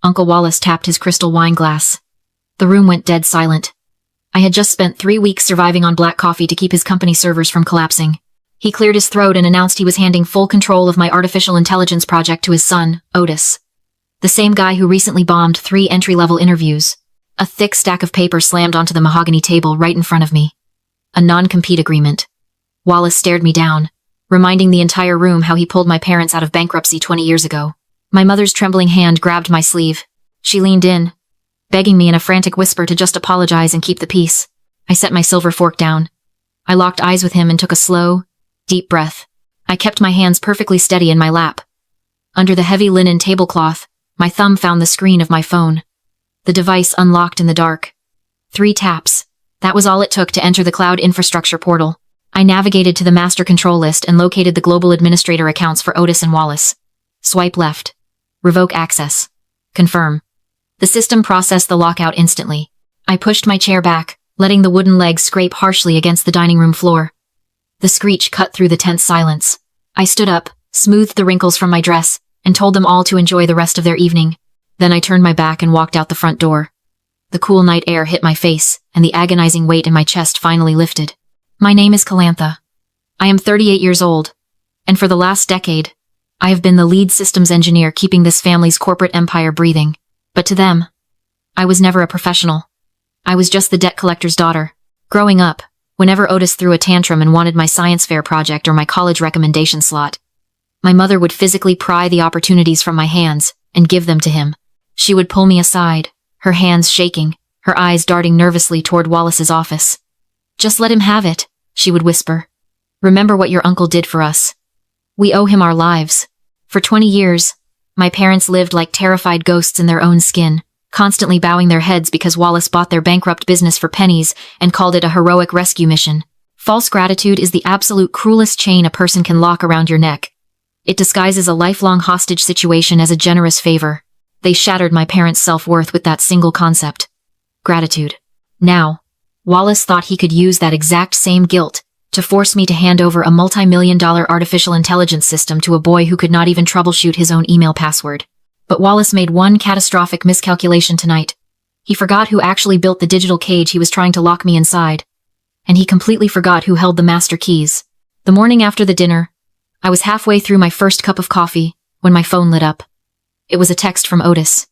Uncle Wallace tapped his crystal wine glass. The room went dead silent. I had just spent 3 weeks surviving on black coffee to keep his company servers from collapsing. He cleared his throat and announced he was handing full control of my artificial intelligence project to his son, Otis. The same guy who recently bombed 3 entry-level interviews. A thick stack of paper slammed onto the mahogany table right in front of me. A non-compete agreement. Wallace stared me down, reminding the entire room how he pulled my parents out of bankruptcy 20 years ago. My mother's trembling hand grabbed my sleeve. She leaned in, begging me in a frantic whisper to just apologize and keep the peace. I set my silver fork down. I locked eyes with him and took a slow, deep breath. I kept my hands perfectly steady in my lap. Under the heavy linen tablecloth, my thumb found the screen of my phone. The device unlocked in the dark. 3 taps. That was all it took to enter the cloud infrastructure portal. I navigated to the master control list and located the global administrator accounts for Otis and Wallace. Swipe left. Revoke access. Confirm. The system processed the lockout instantly. I pushed my chair back, letting the wooden legs scrape harshly against the dining room floor. The screech cut through the tense silence. I stood up, smoothed the wrinkles from my dress, and told them all to enjoy the rest of their evening. Then I turned my back and walked out the front door. The cool night air hit my face, and the agonizing weight in my chest finally lifted. My name is Calantha. I am 38 years old, and for the last decade, I have been the lead systems engineer keeping this family's corporate empire breathing. But to them, I was never a professional. I was just the debt collector's daughter. Growing up, whenever Otis threw a tantrum and wanted my science fair project or my college recommendation slot, my mother would physically pry the opportunities from my hands and give them to him. She would pull me aside, her hands shaking, her eyes darting nervously toward Wallace's office. "Just let him have it," she would whisper. "Remember what your uncle did for us. We owe him our lives." For 20 years, my parents lived like terrified ghosts in their own skin, constantly bowing their heads because Wallace bought their bankrupt business for pennies and called it a heroic rescue mission. False gratitude is the absolute cruelest chain a person can lock around your neck. It disguises a lifelong hostage situation as a generous favor. They shattered my parents' self-worth with that single concept. Gratitude. Now, Wallace thought he could use that exact same guilt to force me to hand over a multi-million-dollar artificial intelligence system to a boy who could not even troubleshoot his own email password. But Wallace made one catastrophic miscalculation tonight. He forgot who actually built the digital cage he was trying to lock me inside. And he completely forgot who held the master keys. The morning after the dinner, I was halfway through my first cup of coffee when my phone lit up. It was a text from Otis.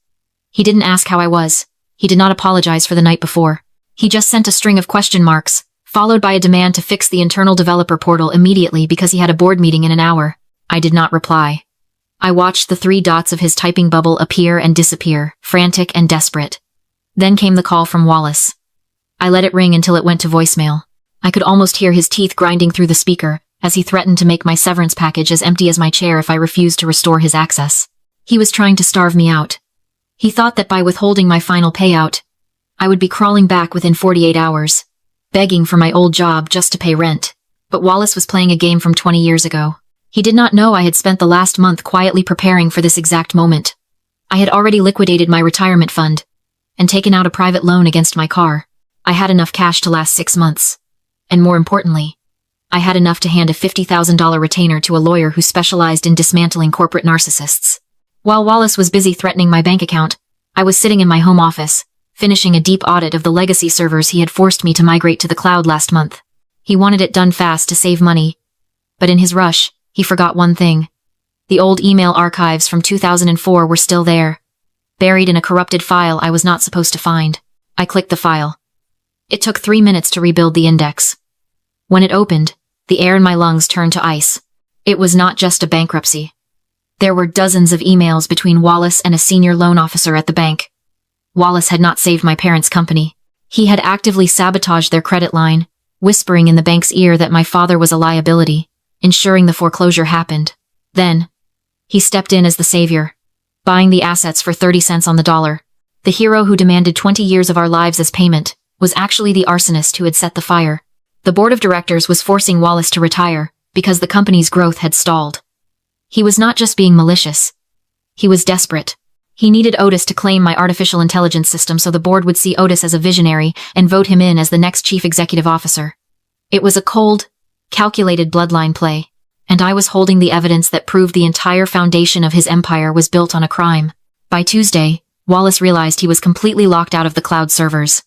He didn't ask how I was. He did not apologize for the night before. He just sent a string of question marks, followed by a demand to fix the internal developer portal immediately because he had a board meeting in an hour. I did not reply. I watched the 3 dots of his typing bubble appear and disappear, frantic and desperate. Then came the call from Wallace. I let it ring until it went to voicemail. I could almost hear his teeth grinding through the speaker as he threatened to make my severance package as empty as my chair if I refused to restore his access. He was trying to starve me out. He thought that by withholding my final payout, I would be crawling back within 48 hours, begging for my old job just to pay rent. But Wallace was playing a game from 20 years ago. He did not know I had spent the last month quietly preparing for this exact moment. I had already liquidated my retirement fund and taken out a private loan against my car. I had enough cash to last 6 months. And more importantly, I had enough to hand a $50,000 retainer to a lawyer who specialized in dismantling corporate narcissists. While Wallace was busy threatening my bank account, I was sitting in my home office, finishing a deep audit of the legacy servers he had forced me to migrate to the cloud last month. He wanted it done fast to save money, but in his rush, he forgot one thing. The old email archives from 2004 were still there, buried in a corrupted file I was not supposed to find. I clicked the file. It took 3 minutes to rebuild the index. When it opened, the air in my lungs turned to ice. It was not just a bankruptcy. There were dozens of emails between Wallace and a senior loan officer at the bank. Wallace had not saved my parents' company. He had actively sabotaged their credit line, whispering in the bank's ear that my father was a liability, ensuring the foreclosure happened. Then, he stepped in as the savior, buying the assets for 30 cents on the dollar. The hero who demanded 20 years of our lives as payment was actually the arsonist who had set the fire. The board of directors was forcing Wallace to retire because the company's growth had stalled. He was not just being malicious. He was desperate. He needed Otis to claim my artificial intelligence system so the board would see Otis as a visionary and vote him in as the next chief executive officer. It was a cold, calculated bloodline play, and I was holding the evidence that proved the entire foundation of his empire was built on a crime. By Tuesday, Wallace realized he was completely locked out of the cloud servers.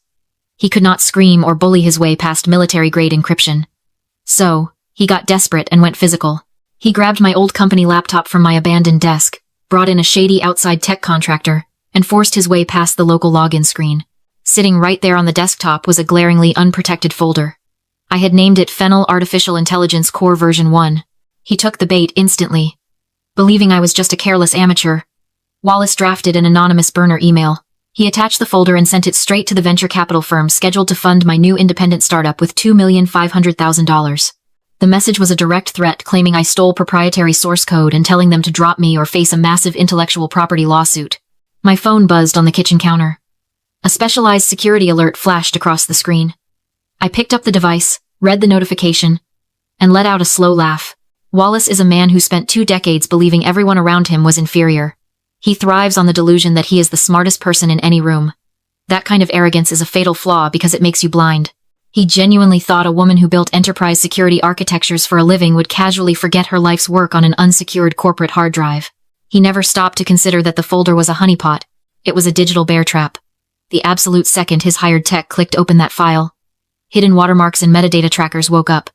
He could not scream or bully his way past military-grade encryption. So, he got desperate and went physical. He grabbed my old company laptop from my abandoned desk, brought in a shady outside tech contractor, and forced his way past the local login screen. Sitting right there on the desktop was a glaringly unprotected folder. I had named it Fennel Artificial Intelligence Core Version 1. He took the bait instantly. Believing I was just a careless amateur, Wallace drafted an anonymous burner email. He attached the folder and sent it straight to the venture capital firm scheduled to fund my new independent startup with $2,500,000. The message was a direct threat claiming I stole proprietary source code and telling them to drop me or face a massive intellectual property lawsuit. My phone buzzed on the kitchen counter. A specialized security alert flashed across the screen. I picked up the device, read the notification, and let out a slow laugh. Wallace is a man who spent 2 decades believing everyone around him was inferior. He thrives on the delusion that he is the smartest person in any room. That kind of arrogance is a fatal flaw because it makes you blind. He genuinely thought a woman who built enterprise security architectures for a living would casually forget her life's work on an unsecured corporate hard drive. He never stopped to consider that the folder was a honeypot. It was a digital bear trap. The absolute second his hired tech clicked open that file, hidden watermarks and metadata trackers woke up.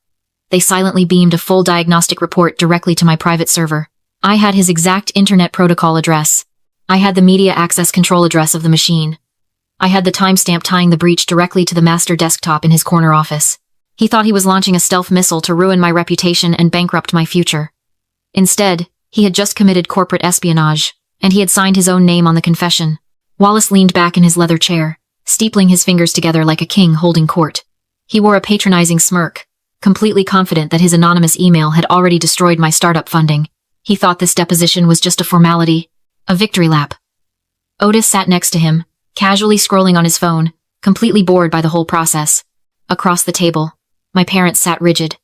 They silently beamed a full diagnostic report directly to my private server. I had his exact internet protocol address. I had the media access control address of the machine. I had the timestamp tying the breach directly to the master desktop in his corner office. He thought he was launching a stealth missile to ruin my reputation and bankrupt my future. Instead, he had just committed corporate espionage, and he had signed his own name on the confession. Wallace leaned back in his leather chair, steepling his fingers together like a king holding court. He wore a patronizing smirk, completely confident that his anonymous email had already destroyed my startup funding. He thought this deposition was just a formality, a victory lap. Otis sat next to him, casually scrolling on his phone, completely bored by the whole process. Across the table, my parents sat rigid.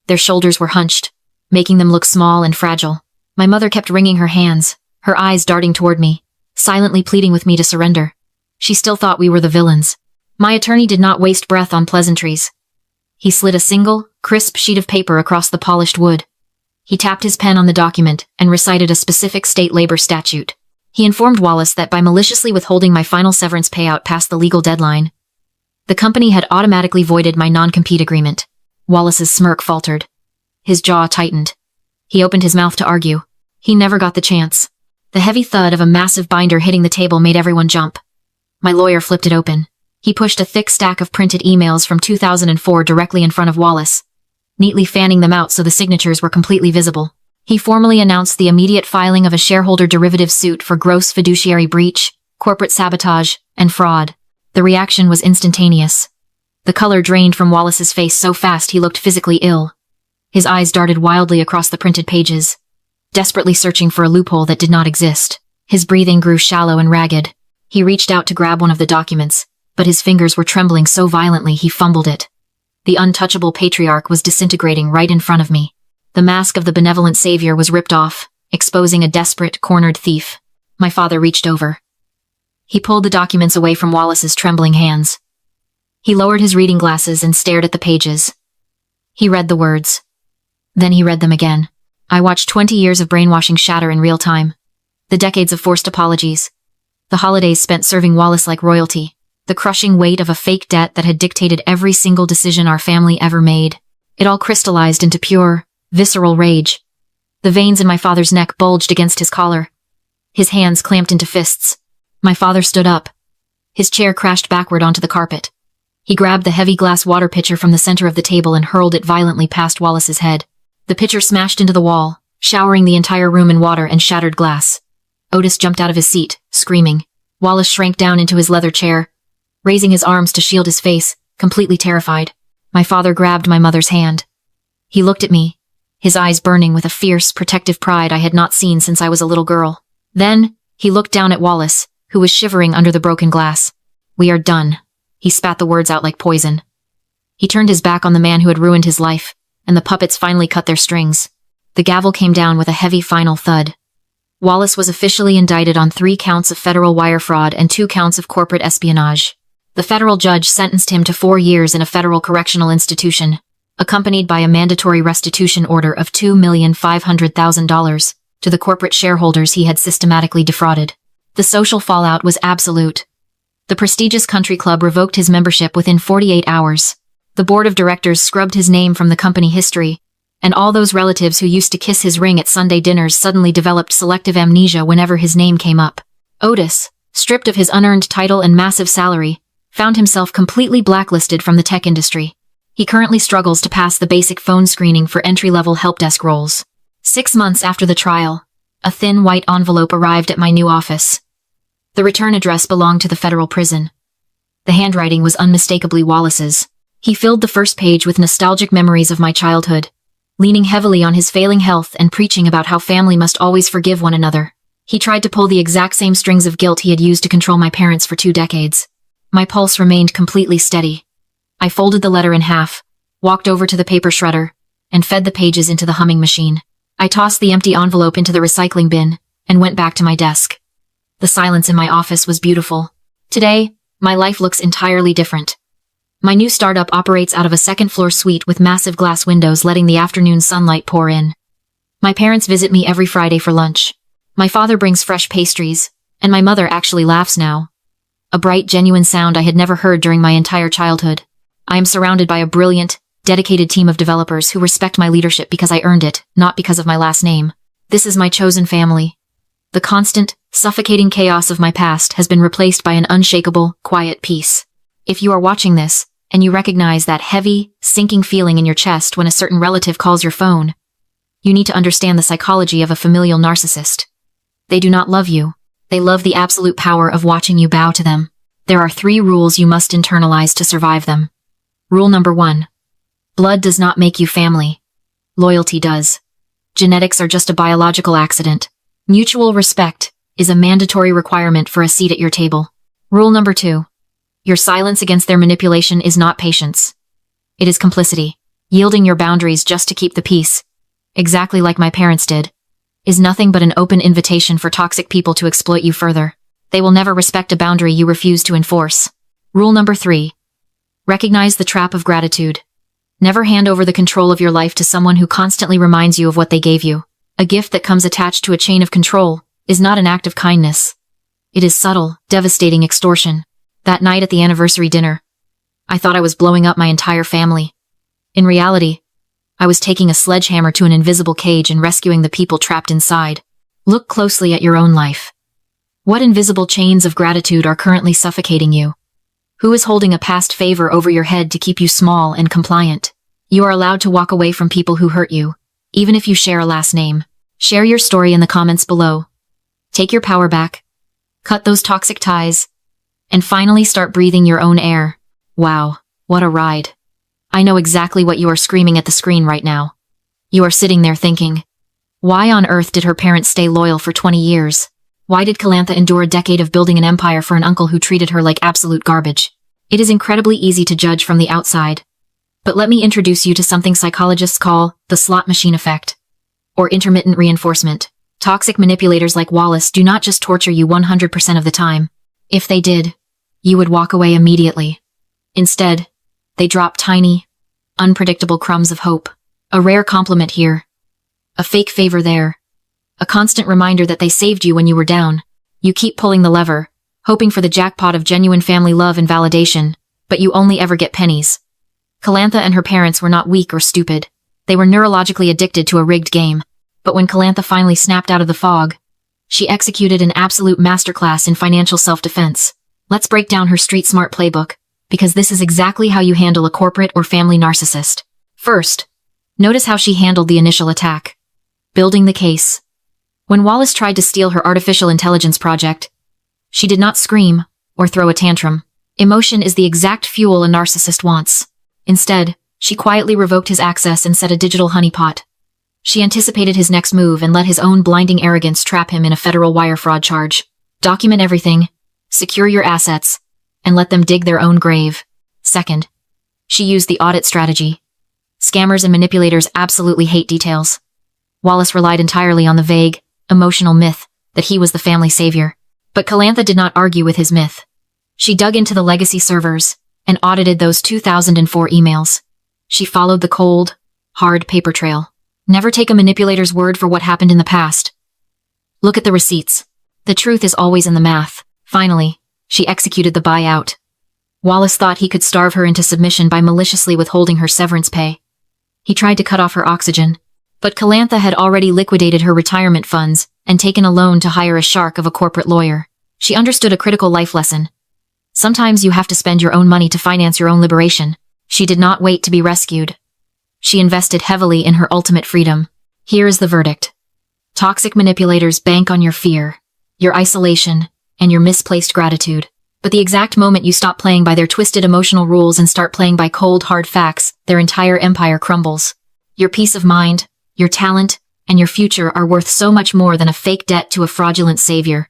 Their shoulders were hunched, making them look small and fragile. My mother kept wringing her hands, her eyes darting toward me, silently pleading with me to surrender. She still thought we were the villains. My attorney did not waste breath on pleasantries. He slid a single, crisp sheet of paper across the polished wood. He tapped his pen on the document and recited a specific state labor statute. He informed Wallace that by maliciously withholding my final severance payout past the legal deadline, the company had automatically voided my non-compete agreement. Wallace's smirk faltered. His jaw tightened. He opened his mouth to argue. He never got the chance. The heavy thud of a massive binder hitting the table made everyone jump. My lawyer flipped it open. He pushed a thick stack of printed emails from 2004 directly in front of Wallace, neatly fanning them out so the signatures were completely visible. He formally announced the immediate filing of a shareholder derivative suit for gross fiduciary breach, corporate sabotage, and fraud. The reaction was instantaneous. The color drained from Wallace's face so fast he looked physically ill. His eyes darted wildly across the printed pages, desperately searching for a loophole that did not exist. His breathing grew shallow and ragged. He reached out to grab one of the documents, but his fingers were trembling so violently he fumbled it. The untouchable patriarch was disintegrating right in front of me. The mask of the benevolent savior was ripped off, exposing a desperate, cornered thief. My father reached over. He pulled the documents away from Wallace's trembling hands. He lowered his reading glasses and stared at the pages. He read the words. Then he read them again. I watched 20 years of brainwashing shatter in real time. The decades of forced apologies. The holidays spent serving Wallace like royalty. The crushing weight of a fake debt that had dictated every single decision our family ever made. It all crystallized into pure, visceral rage. The veins in my father's neck bulged against his collar. His hands clamped into fists. My father stood up. His chair crashed backward onto the carpet. He grabbed the heavy glass water pitcher from the center of the table and hurled it violently past Wallace's head. The pitcher smashed into the wall, showering the entire room in water and shattered glass. Otis jumped out of his seat, screaming. Wallace shrank down into his leather chair, raising his arms to shield his face, completely terrified. My father grabbed my mother's hand. He looked at me, his eyes burning with a fierce, protective pride I had not seen since I was a little girl. Then, he looked down at Wallace, who was shivering under the broken glass. We are done. He spat the words out like poison. He turned his back on the man who had ruined his life, and the puppets finally cut their strings. The gavel came down with a heavy final thud. Wallace was officially indicted on 3 counts of federal wire fraud and 2 counts of corporate espionage. The federal judge sentenced him to 4 years in a federal correctional institution, accompanied by a mandatory restitution order of $2,500,000 to the corporate shareholders he had systematically defrauded. The social fallout was absolute. The prestigious country club revoked his membership within 48 hours. The board of directors scrubbed his name from the company history, and all those relatives who used to kiss his ring at Sunday dinners suddenly developed selective amnesia whenever his name came up. Otis, stripped of his unearned title and massive salary, found himself completely blacklisted from the tech industry. He currently struggles to pass the basic phone screening for entry-level help desk roles. 6 months after the trial, a thin white envelope arrived at my new office. The return address belonged to the federal prison. The handwriting was unmistakably Wallace's. He filled the first page with nostalgic memories of my childhood, leaning heavily on his failing health and preaching about how family must always forgive one another. He tried to pull the exact same strings of guilt he had used to control my parents for 2 decades. My pulse remained completely steady. I folded the letter in half, walked over to the paper shredder, and fed the pages into the humming machine. I tossed the empty envelope into the recycling bin and went back to my desk. The silence in my office was beautiful. Today, my life looks entirely different. My new startup operates out of a second-floor suite with massive glass windows letting the afternoon sunlight pour in. My parents visit me every Friday for lunch. My father brings fresh pastries, and my mother actually laughs now. A bright, genuine sound I had never heard during my entire childhood. I am surrounded by a brilliant, dedicated team of developers who respect my leadership because I earned it, not because of my last name. This is my chosen family. The constant, suffocating chaos of my past has been replaced by an unshakable, quiet peace. If you are watching this, and you recognize that heavy, sinking feeling in your chest when a certain relative calls your phone, you need to understand the psychology of a familial narcissist. They do not love you. They love the absolute power of watching you bow to them. There are 3 rules you must internalize to survive them. Rule number 1. Blood does not make you family. Loyalty does. Genetics are just a biological accident. Mutual respect is a mandatory requirement for a seat at your table. Rule number 2. Your silence against their manipulation is not patience. It is complicity. Yielding your boundaries just to keep the peace, exactly like my parents did, is nothing but an open invitation for toxic people to exploit you further. They will never respect a boundary you refuse to enforce. Rule number 3. Recognize the trap of gratitude. Never hand over the control of your life to someone who constantly reminds you of what they gave you. A gift that comes attached to a chain of control is not an act of kindness. It is subtle, devastating extortion. That night at the anniversary dinner, I thought I was blowing up my entire family. In reality, I was taking a sledgehammer to an invisible cage and rescuing the people trapped inside. Look closely at your own life. What invisible chains of gratitude are currently suffocating you? Who is holding a past favor over your head to keep you small and compliant? You are allowed to walk away from people who hurt you, even if you share a last name. Share your story in the comments below. Take your power back. Cut those toxic ties. And finally start breathing your own air. Wow, what a ride. I know exactly what you are screaming at the screen right now. You are sitting there thinking, why on earth did her parents stay loyal for 20 years? Why did Calantha endure a decade of building an empire for an uncle who treated her like absolute garbage? It is incredibly easy to judge from the outside. But let me introduce you to something psychologists call the slot machine effect, or intermittent reinforcement. Toxic manipulators like Wallace do not just torture you 100% of the time. If they did, you would walk away immediately. Instead, they drop tiny, unpredictable crumbs of hope. A rare compliment here. A fake favor there. A constant reminder that they saved you when you were down. You keep pulling the lever, hoping for the jackpot of genuine family love and validation, but you only ever get pennies. Calantha and her parents were not weak or stupid. They were neurologically addicted to a rigged game. But when Calantha finally snapped out of the fog, she executed an absolute masterclass in financial self-defense. Let's break down her street-smart playbook, because this is exactly how you handle a corporate or family narcissist. First, notice how she handled the initial attack. Building the case. When Wallace tried to steal her artificial intelligence project, she did not scream or throw a tantrum. Emotion is the exact fuel a narcissist wants. Instead, she quietly revoked his access and set a digital honeypot. She anticipated his next move and let his own blinding arrogance trap him in a federal wire fraud charge. Document everything, secure your assets, and let them dig their own grave. Second, she used the audit strategy. Scammers and manipulators absolutely hate details. Wallace relied entirely on the vague, emotional myth that he was the family savior. But Calantha did not argue with his myth. She dug into the legacy servers and audited those 2004 emails. She followed the cold, hard paper trail. Never take a manipulator's word for what happened in the past. Look at the receipts. The truth is always in the math. Finally, she executed the buyout. Wallace thought he could starve her into submission by maliciously withholding her severance pay. He tried to cut off her oxygen, but Calantha had already liquidated her retirement funds and taken a loan to hire a shark of a corporate lawyer. She understood a critical life lesson. Sometimes you have to spend your own money to finance your own liberation. She did not wait to be rescued. She invested heavily in her ultimate freedom. Here is the verdict. Toxic manipulators bank on your fear, your isolation, and your misplaced gratitude. But the exact moment you stop playing by their twisted emotional rules and start playing by cold, hard facts, their entire empire crumbles. Your peace of mind, your talent, and your future are worth so much more than a fake debt to a fraudulent savior.